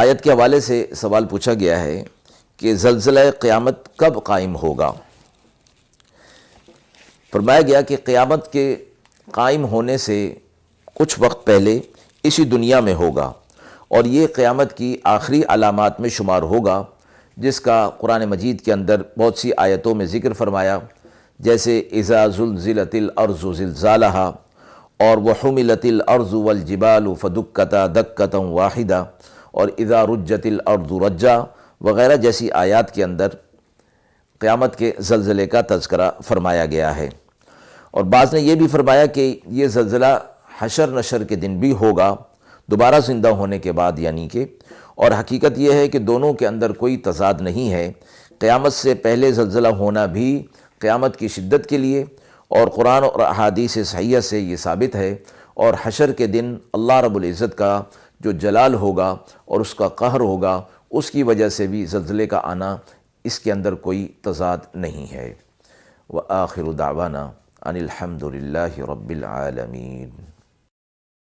آیت کے حوالے سے سوال پوچھا گیا ہے کہ زلزلہ قیامت کب قائم ہوگا؟ فرمایا گیا کہ قیامت کے قائم ہونے سے کچھ وقت پہلے اسی دنیا میں ہوگا، اور یہ قیامت کی آخری علامات میں شمار ہوگا، جس کا قرآن مجید کے اندر بہت سی آیتوں میں ذکر فرمایا، جیسے اذا زلزلت الارض زلزالہا، اور وحملت الارض والجبال فدکتا دکتا واحدہ، اور اذا رجت الارض رجا وغیرہ جیسی آیات کے اندر قیامت کے زلزلے کا تذکرہ فرمایا گیا ہے۔ اور بعض نے یہ بھی فرمایا کہ یہ زلزلہ حشر نشر کے دن بھی ہوگا، دوبارہ زندہ ہونے کے بعد یعنی کہ، اور حقیقت یہ ہے کہ دونوں کے اندر کوئی تضاد نہیں ہے۔ قیامت سے پہلے زلزلہ ہونا بھی قیامت کی شدت کے لیے، اور قرآن اور احادیث صحیحہ سے یہ ثابت ہے، اور حشر کے دن اللہ رب العزت کا جو جلال ہوگا اور اس کا قہر ہوگا، اس کی وجہ سے بھی زلزلے کا آنا، اس کے اندر کوئی تضاد نہیں ہے۔ وآخر دعوانا ان الحمد للہ رب العالمین۔